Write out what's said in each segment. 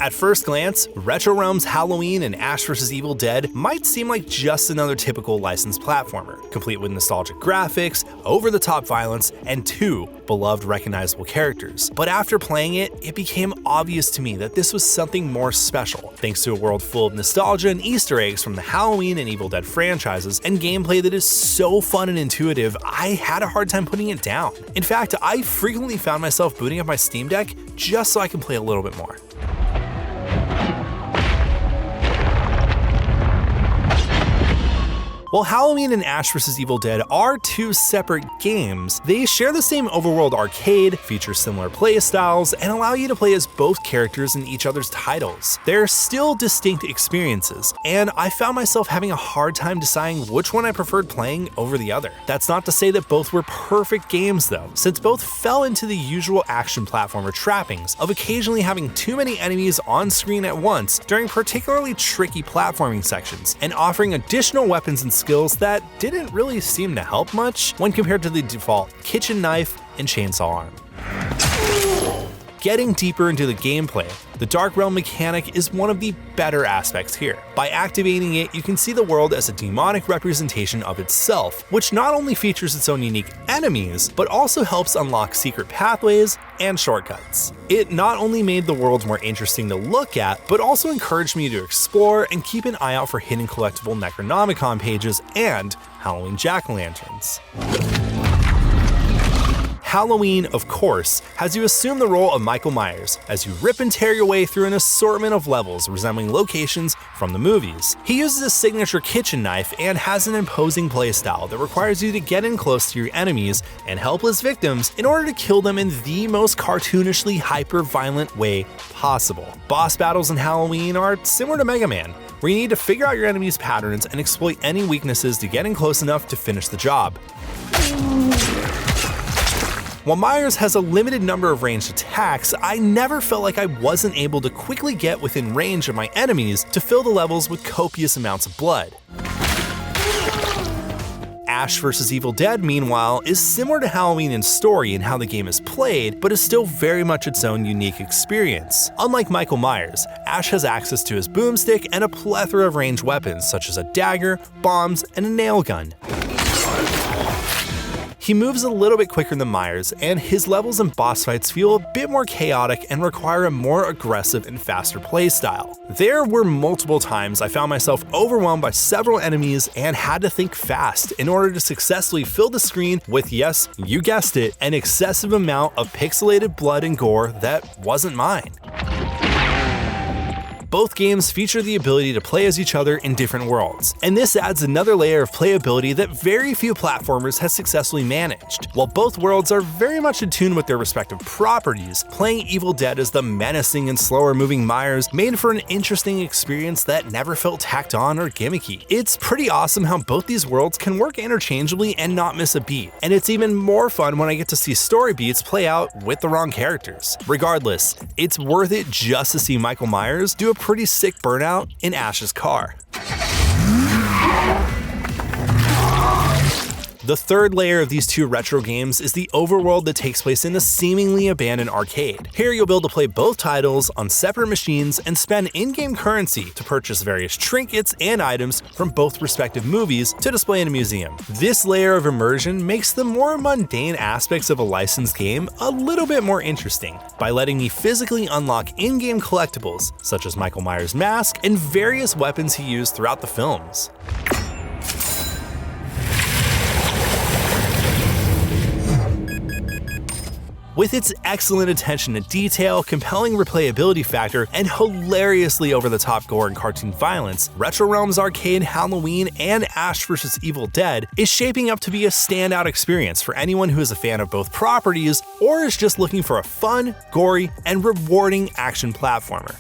At first glance, RetroRealms Halloween and Ash vs. Evil Dead might seem like just another typical licensed platformer, complete with nostalgic graphics, over-the-top violence, and 2 beloved recognizable characters. But after playing it, it became obvious to me that this was something more special, thanks to a world full of nostalgia and Easter eggs from the Halloween and Evil Dead franchises, and gameplay that is so fun and intuitive, I had a hard time putting it down. In fact, I frequently found myself booting up my Steam Deck just so I can play a little bit more. While Halloween and Ash vs. Evil Dead are 2 separate games, they share the same overworld arcade, feature similar playstyles, and allow you to play as both characters in each other's titles. They're still distinct experiences, and I found myself having a hard time deciding which one I preferred playing over the other. That's not to say that both were perfect games though, since both fell into the usual action platformer trappings of occasionally having too many enemies on screen at once during particularly tricky platforming sections, and offering additional weapons and skills that didn't really seem to help much when compared to the default kitchen knife and chainsaw arm. Getting deeper into the gameplay, the Dark Realm mechanic is one of the better aspects here. By activating it, you can see the world as a demonic representation of itself, which not only features its own unique enemies, but also helps unlock secret pathways and shortcuts. It not only made the world more interesting to look at, but also encouraged me to explore and keep an eye out for hidden collectible Necronomicon pages and Halloween jack-o'-lanterns. Halloween, of course, has you assume the role of Michael Myers as you rip and tear your way through an assortment of levels resembling locations from the movies. He uses a signature kitchen knife and has an imposing playstyle that requires you to get in close to your enemies and helpless victims in order to kill them in the most cartoonishly hyper-violent way possible. Boss battles in Halloween are similar to Mega Man, where you need to figure out your enemies' patterns and exploit any weaknesses to get in close enough to finish the job. While Myers has a limited number of ranged attacks, I never felt like I wasn't able to quickly get within range of my enemies to fill the levels with copious amounts of blood. Ash vs. Evil Dead, meanwhile, is similar to Halloween in story and how the game is played, but is still very much its own unique experience. Unlike Michael Myers, Ash has access to his boomstick and a plethora of ranged weapons such as a dagger, bombs, and a nail gun. He moves a little bit quicker than Myers, and his levels and boss fights feel a bit more chaotic and require a more aggressive and faster playstyle. There were multiple times I found myself overwhelmed by several enemies and had to think fast in order to successfully fill the screen with, yes, you guessed it, an excessive amount of pixelated blood and gore that wasn't mine. Both games feature the ability to play as each other in different worlds, and this adds another layer of playability that very few platformers have successfully managed. While both worlds are very much in tune with their respective properties, playing Evil Dead as the menacing and slower moving Myers made for an interesting experience that never felt tacked on or gimmicky. It's pretty awesome how both these worlds can work interchangeably and not miss a beat, and it's even more fun when I get to see story beats play out with the wrong characters. Regardless, it's worth it just to see Michael Myers do a pretty sick burnout in Ash's car. The third layer of these 2 retro games is the overworld that takes place in a seemingly abandoned arcade. Here you'll be able to play both titles on separate machines and spend in-game currency to purchase various trinkets and items from both respective movies to display in a museum. This layer of immersion makes the more mundane aspects of a licensed game a little bit more interesting by letting me physically unlock in-game collectibles such as Michael Myers' mask and various weapons he used throughout the films. With its excellent attention to detail, compelling replayability factor, and hilariously over-the-top gore and cartoon violence, RetroRealms Arcade, Halloween, and Ash vs. Evil Dead is shaping up to be a standout experience for anyone who is a fan of both properties or is just looking for a fun, gory, and rewarding action platformer.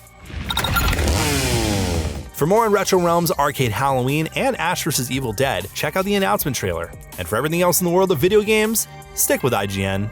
For more on RetroRealms Arcade, Halloween, and Ash vs. Evil Dead, check out the announcement trailer. And for everything else in the world of video games, stick with IGN.